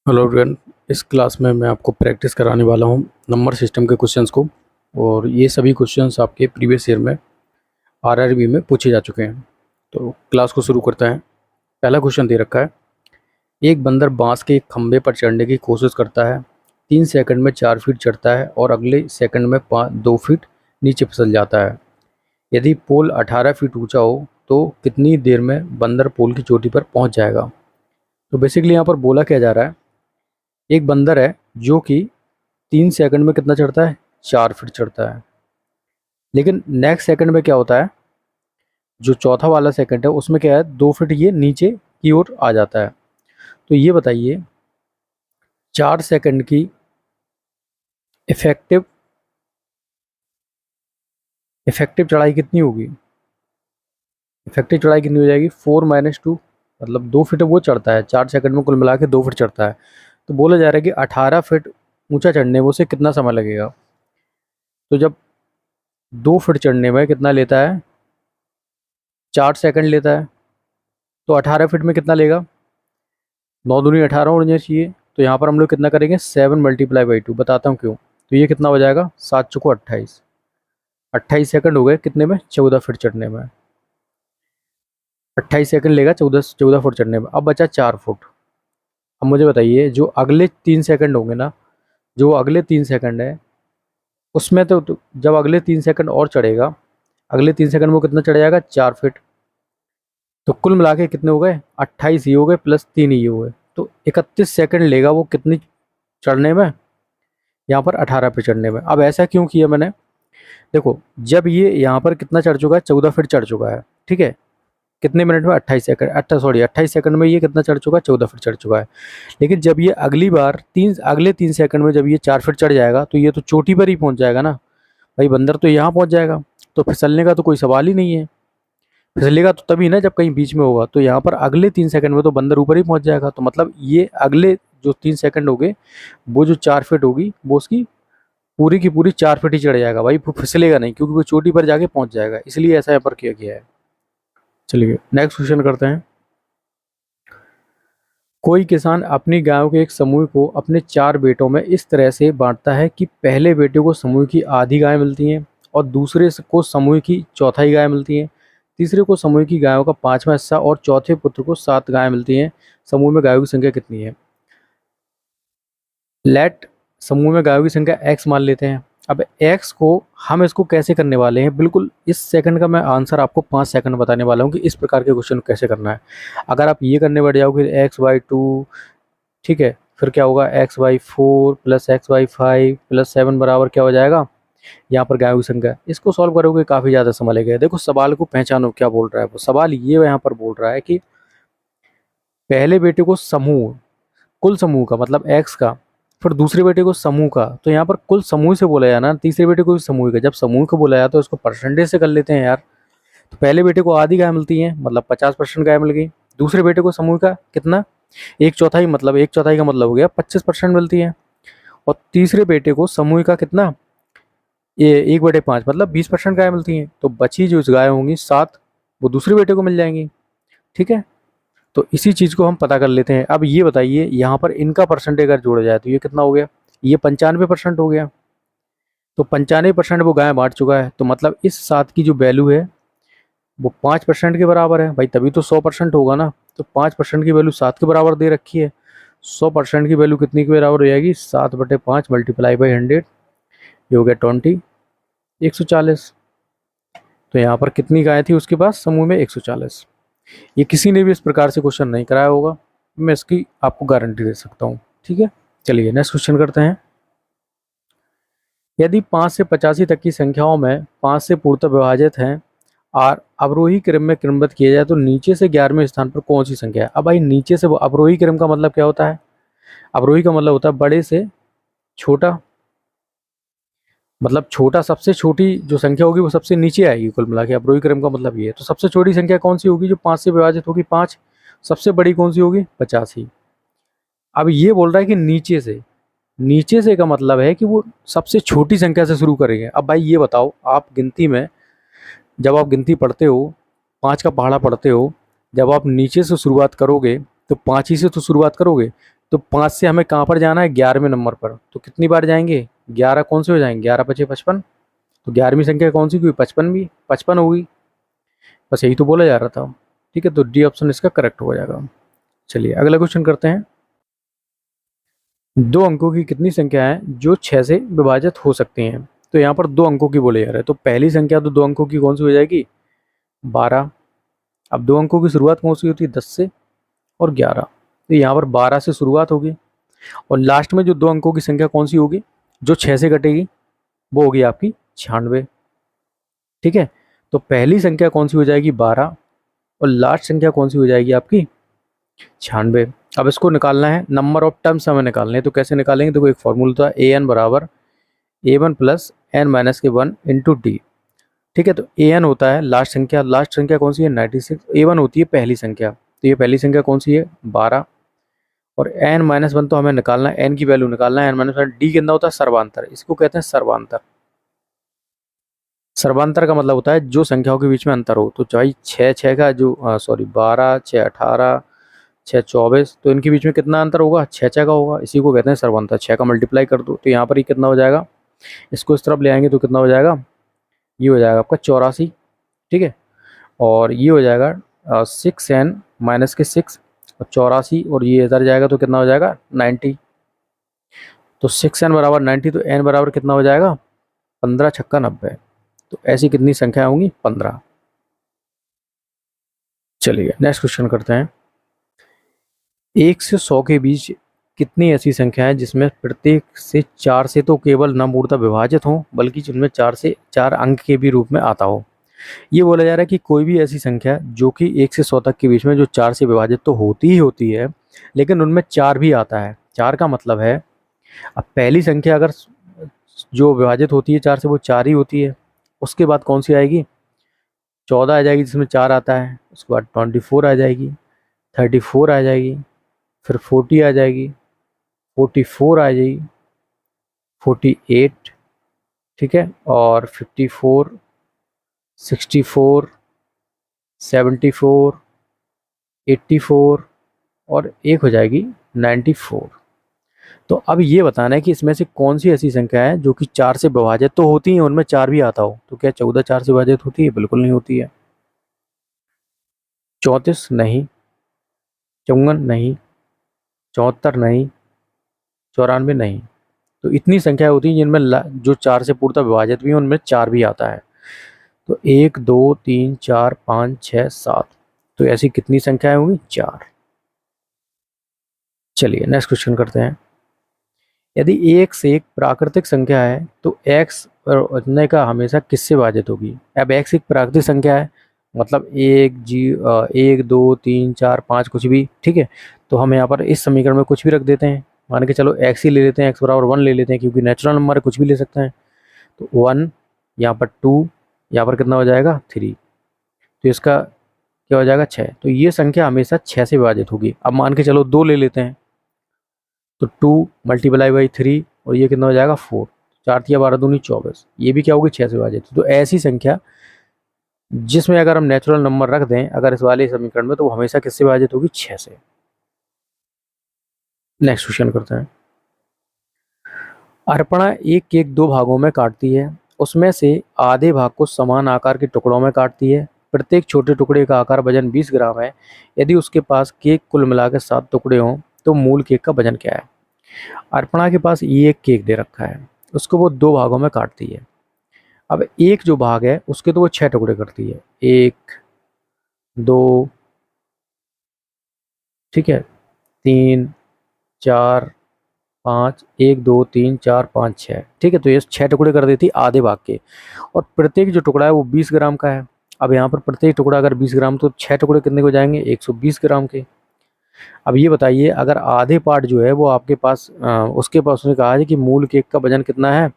Hello everyone. इस class में मैं आपको प्रैक्टिस कराने वाला हूँ नंबर सिस्टम के क्वेश्चंस को। और ये सभी क्वेश्चंस आपके प्रीवियस ईयर में आरआरबी में पूछे जा चुके हैं। तो क्लास को शुरू करते हैं। पहला क्वेश्चन दे रखा है, एक बंदर बांस के एक खंभे पर चढ़ने की कोशिश करता है। 3 सेकंड में 4 फीट चढ़ता है और अगले सेकंड में 2 फीट नीचे फिसल जाता है। यदि पोल 18 फीट ऊंचा हो तो कितनी देर में बंदर पोल की चोटी पर पहुंच जाएगा। तो बेसिकली यहाँ पर बोला क्या जा रहा है, एक बंदर है जो कि 3 सेकंड में कितना चढ़ता है, 4 फीट चढ़ता है। लेकिन नेक्स्ट सेकंड में क्या होता है, जो चौथा वाला सेकंड है उसमें क्या है, 2 फीट ये नीचे की ओर आ जाता है। तो ये बताइए 4 सेकंड की इफेक्टिव इफेक्टिव चढ़ाई कितनी होगी। इफेक्टिव चढ़ाई कितनी हो जाएगी, 4 - 2, मतलब 2 फीट वो चढ़ता है 4 सेकंड में, कुल मिला के 2 फीट चढ़ता है। तो बोला जा रहा है कि 18 फीट ऊंचा चढ़ने में उसे कितना समय लगेगा। तो जब 2 फीट चढ़ने में कितना लेता है, 4 सेकंड लेता है, तो 18 फीट में कितना लेगा, 9 दूनी 18 होना चाहिए। तो यहाँ पर हम लोग कितना करेंगे, 7 × 2। बताता हूँ क्यों। तो ये कितना हो जाएगा, 7 × 4 = 28। 28 सेकंड हो गए कितने में, 14 फीट चढ़ने में। 28 सेकंड लेगा 14 फुट चढ़ने में। अब बचा 4 फुट। अब मुझे बताइए जो अगले 3 सेकंड होंगे ना, जो अगले 3 सेकंड है उसमें तो जब अगले 3 सेकंड और चढ़ेगा, अगले 3 सेकंड में वो कितना चढ़ जाएगा, 4 फीट। तो कुल मिला के कितने हो गए, 28 ही हो गए प्लस 3 ही हो गए। तो 31 सेकंड लेगा वो कितनी चढ़ने में, यहाँ पर 18 पे चढ़ने में। अब ऐसा क्यों किया मैंने, देखो जब ये यहाँ पर कितना चढ़ चुका है, 14 फीट चढ़ चुका है, ठीक है। कितने मिनट में, 28 सेकंड, 28 सेकंड में ये कितना चढ़ चुका है, 14 फीट चढ़ चुका है। लेकिन जब ये अगली बार अगले 3 सेकंड में जब ये 4 फीट चढ़ जाएगा तो ये तो चोटी पर ही पहुंच जाएगा ना भाई, बंदर तो यहाँ पहुंच जाएगा। तो फिसलने का तो कोई सवाल ही नहीं है। फिसलेगा तो तभी ना जब कहीं बीच में होगा। तो यहाँ पर अगले 3 सेकंड में तो बंदर ऊपर ही पहुंच जाएगा। तो मतलब ये अगले जो 3 सेकंड हो गए, वो जो 4 फीट होगी वो उसकी पूरी की पूरी 4 फीट ही चढ़ जाएगा भाई, वो फिसलेगा नहीं क्योंकि वो चोटी पर जाके पहुंच जाएगा। इसलिए ऐसा यहाँ पर किया गया है। चलिए नेक्स्ट क्वेश्चन करते हैं। कोई किसान अपनी गायों के एक समूह को अपने 4 बेटों में इस तरह से बांटता है कि पहले बेटे को समूह की आधी गाय मिलती हैं और दूसरे को समूह की चौथाई गाय मिलती हैं, तीसरे को समूह की गायों का 5वां हिस्सा और चौथे पुत्र को 7 गाय मिलती हैं। समूह में गायों की संख्या कितनी है। लेट समूह में गायों की संख्या x मान लेते हैं। अब x को हम इसको कैसे करने वाले हैं, बिल्कुल इस सेकंड का मैं आंसर आपको 5 सेकंड बताने वाला हूँ कि इस प्रकार के क्वेश्चन कैसे करना है। अगर आप ये करने बैठ जाओगे x/2, ठीक है, फिर क्या होगा, x/4 + x/5 + 7 बराबर क्या हो जाएगा, यहाँ पर गायों की संख्या। इसको सॉल्व करोगे काफ़ी ज़्यादा समय लगेगा। देखो सवाल को पहचानो क्या बोल रहा है वो। सवाल ये यहाँ पर बोल रहा है कि पहले बेटे को समूह, कुल समूह का मतलब x का, फिर दूसरे बेटे को समूह का। तो यहाँ पर कुल समूह से बोला जाना, तीसरे बेटे को भी समूह का। जब समूह को बोला जाता है तो इसको परसेंटेज से कर लेते हैं यार। तो पहले बेटे को आधी गाय मिलती है, मतलब 50% गाय मिल गई। दूसरे बेटे को समूह का कितना, 1/4, मतलब 1/4 का मतलब हो गया 25% मिलती है। और तीसरे बेटे को समूह का कितना, ये 1/5, मतलब 20% गाय मिलती हैं। तो बची जो गाय होंगी 7, वो दूसरे बेटे को मिल जाएंगी, ठीक है। तो इसी चीज़ को हम पता कर लेते हैं। अब ये बताइए यहाँ पर इनका परसेंटेज अगर जोड़ा जाए तो ये कितना हो गया, ये 95% हो गया। तो 95% वो गाय बांट चुका है। तो मतलब इस 7 की जो वैल्यू है वो 5% के बराबर है भाई, तभी तो 100% होगा ना। तो 5% की वैल्यू 7 के बराबर दे रखी है। 100% की वैल्यू कितनी के बराबर हो जाएगी, 7/5 × 100, ये हो गया 20, 140। तो यहाँ पर कितनी गाय थी उसके पास समूह में, 140। ये किसी ने भी इस प्रकार से क्वेश्चन नहीं कराया होगा, मैं इसकी आपको गारंटी दे सकता हूँ, ठीक है। चलिए नेक्स्ट क्वेश्चन करते हैं। यदि 5 से 85 तक की संख्याओं में 5 से पूर्णतः विभाजित हैं और अवरोही क्रम में क्रमबद्ध किया जाए तो नीचे से 11वें स्थान पर कौन सी संख्या है। अब भाई नीचे से, अवरोही क्रम का मतलब क्या होता है, अवरोही का मतलब होता है बड़े से छोटा, मतलब छोटा, सबसे छोटी जो संख्या होगी वो सबसे नीचे आएगी कुल मिला के। अवरोही क्रम का मतलब ये है। तो सबसे छोटी संख्या कौन सी होगी, जो 5 से विभाजित होगी, 5। सबसे बड़ी कौन सी होगी, 85। अब ये बोल रहा है कि नीचे से, नीचे से का मतलब है कि वो सबसे छोटी संख्या से शुरू करेंगे। अब भाई ये बताओ, आप गिनती में जब आप गिनती पढ़ते हो, 5 का पहाड़ा पढ़ते हो, जब आप नीचे से शुरुआत करोगे तो 5 ही से तो शुरुआत करोगे। तो 5 से हमें कहाँ पर जाना है, 11वें नंबर पर। तो कितनी बार जाएंगे, 11 कौन से हो जाएंगे, 11 पचे 55। तो 11वीं संख्या कौन सी हुई, 55 भी 55 होगी। बस यही तो बोला जा रहा था। ठीक है, तो डी ऑप्शन इसका करेक्ट हो जाएगा। चलिए अगला क्वेश्चन करते हैं। दो अंकों की कितनी संख्या है जो 6 से विभाजित हो सकती हैं। तो यहाँ पर दो अंकों की बोले जा रहे हैं, तो पहली संख्या तो दो अंकों की कौन सी हो जाएगी, 12। अब दो अंकों की शुरुआत कौन सी होती है, 10 से और 11। तो यहाँ पर 12 से शुरुआत होगी, और लास्ट में जो दो अंकों की संख्या कौन सी होगी जो 6 से कटेगी, वो होगी आपकी 96। ठीक है, तो पहली संख्या कौन सी हो जाएगी, 12, और लास्ट संख्या कौन सी हो जाएगी आपकी 96। अब इसको निकालना है, नंबर ऑफ टर्म्स हमें निकालने हैं। तो कैसे निकालेंगे, देखो एक फॉर्मूला था, ए एन बराबर A1 प्लस एन माइनस के 1 इंटू डी। ठीक है, तो an होता है लास्ट संख्या कौन सी है, 96। A1 होती है पहली संख्या, तो ये पहली संख्या कौन सी है, 12। और n माइनस 1 तो हमें निकालना है, n की वैल्यू निकालना है, n माइनस 1 डी कितना होता है, सर्वांतर। इसको कहते हैं सर्वांतर। सर्वांतर का मतलब होता है जो संख्याओं के बीच में अंतर हो। तो चाहे 6 का जो सॉरी 12 6 18 6 24, तो इनके बीच में कितना अंतर होगा, 6 का होगा। इसी को कहते हैं सर्वांतर। 6 का मल्टीप्लाई कर दो तो यहाँ पर ही कितना हो जाएगा, इसको इस तरफ ले आएंगे तो कितना हो जाएगा, ये हो जाएगा आपका 84। ठीक है, और ये हो जाएगा 6n माइनस के 6 और 84, और ये इधर जाएगा तो कितना हो जाएगा 90। तो 6n बराबर 90, तो n बराबर कितना हो जाएगा 15 छक्का 90। तो ऐसी कितनी संख्या होंगी, 15। चलिए नेक्स्ट क्वेश्चन करते हैं। 1 से 100 के बीच कितनी ऐसी संख्या है जिसमें प्रत्येक से 4 से तो केवल न मूलतः विभाजित हो, बल्कि जिनमें 4 से 4 अंक के भी रूप में आता हो। ये बोला जा रहा है कि कोई भी ऐसी संख्या जो कि 1 से 100 तक के बीच में जो 4 से विभाजित तो होती ही होती है, लेकिन उनमें 4 भी आता है। 4 का मतलब है, अब पहली संख्या अगर जो विभाजित होती है 4 से, वो 4 ही होती है। उसके बाद कौन सी आएगी, 14 आ जाएगी जिसमें 4 आता है। उसके बाद 24 आ जाएगी, 34 आ जाएगी, फिर 40 आ जाएगी, 44 आ जाएगी, 48, ठीक है, और 54, 64, 74, 84, और एक हो जाएगी 94। तो अब ये बताना है कि इसमें से कौन सी ऐसी संख्या है जो कि 4 से विभाजित तो होती है, उनमें 4 भी आता हो। तो क्या 14 4 से विभाजित होती है, बिल्कुल नहीं होती है। 34 नहीं, 54 नहीं, 74 नहीं, 94 नहीं। तो इतनी संख्या होती है जिनमें जो 4 से पूर्णतः विभाजित भी है, उनमें 4 भी आता है। तो 1 2 3 4 5 6 7, तो ऐसी कितनी संख्याएं होंगी, 4। चलिए नेक्स्ट क्वेश्चन करते हैं। यदि एक से एक प्राकृतिक संख्या है तो x उतने का हमेशा किससे विभाजित होगी। अब x एक प्राकृतिक संख्या है, मतलब 1 2 3 4 5 कुछ भी। ठीक है, तो हम यहाँ पर इस समीकरण में कुछ भी रख देते हैं, मान के चलो x ही ले लेते हैं, x बराबर 1 ले लेते हैं, क्योंकि नेचुरल नंबर है, कुछ भी ले सकते हैं। तो 1, यहाँ पर 2, यहाँ पर कितना हो जाएगा 3, तो इसका क्या हो जाएगा 6। तो ये संख्या हमेशा 6 से विभाजित होगी। अब मान के चलो 2 ले लेते हैं, तो 2 मल्टीप्लाई बाई 3, और ये कितना हो जाएगा 4, 4 तिया 12 दूनी 24, ये भी क्या होगी 6 से विभाजित। तो ऐसी संख्या जिसमें अगर हम नेचुरल नंबर रख दें अगर इस वाले समीकरण में, तो वो हमेशा किससे विभाजित होगी, 6 से। नेक्स्ट क्वेश्चन करते हैं। अर्पणा एक केक 2 भागों में काटती है, उसमें से आधे भाग को समान आकार के टुकड़ों में काटती है। प्रत्येक छोटे टुकड़े का आकार वजन 20 ग्राम है। यदि उसके पास केक कुल मिलाकर 7 टुकड़े हों तो मूल केक का वजन क्या है। अर्पणा के पास ये एक केक दे रखा है, उसको वो 2 भागों में काटती है। अब एक जो भाग है उसके तो वो 6 टुकड़े करती है, 1 2, ठीक है, 3 4 5, 1 2 3 4 5 6, ठीक है। तो ये 6 टुकड़े कर देती आधे भाग के, और प्रत्येक जो टुकड़ा है वो 20 ग्राम का है। अब यहाँ पर प्रत्येक टुकड़ा अगर 20 ग्राम, तो 6 टुकड़े कितने को जाएंगे, 120 ग्राम के। अब ये बताइए, अगर आधे पार्ट जो है वो आपके पास उसके पास उसने कहा है कि मूल केक का वजन कितना है,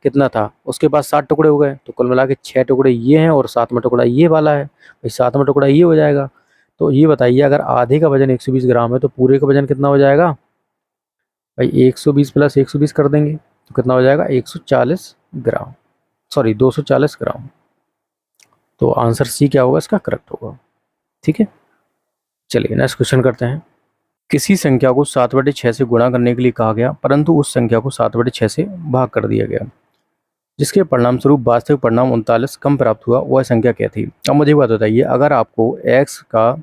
कितना था, उसके पास 7 टुकड़े हो गए, तो कुल मिला के 6 टुकड़े ये हैं और 7वां टुकड़ा ये वाला है, भाई 7वां टुकड़ा ये हो जाएगा। तो ये बताइए, अगर आधे का वजन 120 ग्राम है तो पूरे का वजन कितना हो जाएगा, भाई 120 प्लस 120 कर देंगे तो कितना हो जाएगा 140 ग्राम, सॉरी 240 ग्राम। तो आंसर सी क्या होगा, इसका करेक्ट होगा। ठीक है, चलिए नेक्स्ट क्वेश्चन करते हैं। किसी संख्या को 7/6 से गुणा करने के लिए कहा गया, परंतु उस संख्या को 7/6 से भाग कर दिया गया, जिसके परिणाम स्वरूप वास्तविक परिणाम 39 कम प्राप्त हुआ। वह संख्या क्या थी? अब मुझे एक बात बताइए, अगर आपको x का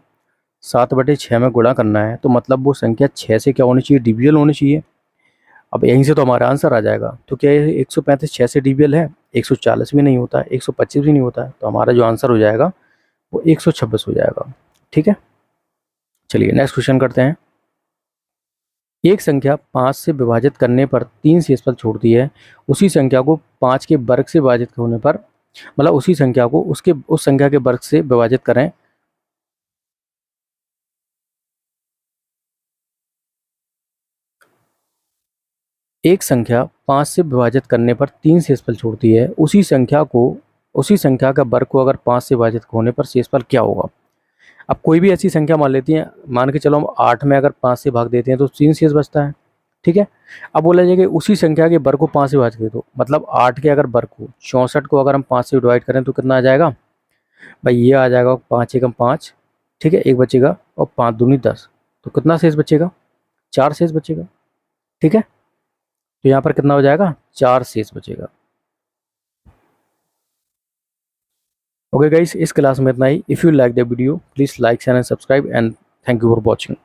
7/6 में गुणा करना है तो मतलब वो संख्या 6 से क्या होनी चाहिए? डिविजल होनी चाहिए। अब यहीं से तो हमारा आंसर आ जाएगा। तो क्या ये 135 6 से डिविजल है? 140 भी नहीं होता है, 125 भी नहीं होता है, तो हमारा जो आंसर हो जाएगा वो 126 हो जाएगा। ठीक है, चलिए नेक्स्ट क्वेश्चन करते हैं। एक संख्या 5 से विभाजित करने पर 3 शेषफल छोड़ती है, उसी संख्या को 5 के वर्ग से विभाजित होने पर, मतलब उसी संख्या को उस संख्या के वर्ग से विभाजित करें। एक संख्या 5 से विभाजित करने पर 3 शेषफल छोड़ती है, उसी संख्या का वर्ग को अगर 5 से विभाजित होने पर शेषफल क्या होगा? अब कोई भी ऐसी संख्या मान लेती है, मान के चलो हम 8 में अगर 5 से भाग देते हैं तो 3 शेष बचता है। ठीक है, अब बोला जाए कि उसी संख्या के वर्ग को 5 से विभाजित कर दो, मतलब 8 के अगर वर्ग को 64 को अगर हम 5 से डिवाइड करें तो कितना आ जाएगा भाई? ये आ जाएगा 5 एकम 5। ठीक है, एक बचेगा और 5 दूनी 10, तो कितना शेष बचेगा? 4 शेष बचेगा। ठीक है, तो यहाँ पर कितना हो जाएगा? 4 शेष बचेगा। ओके गाइस, इस क्लास में इतना ही। If you like the video please like share and subscribe and thank you for watching.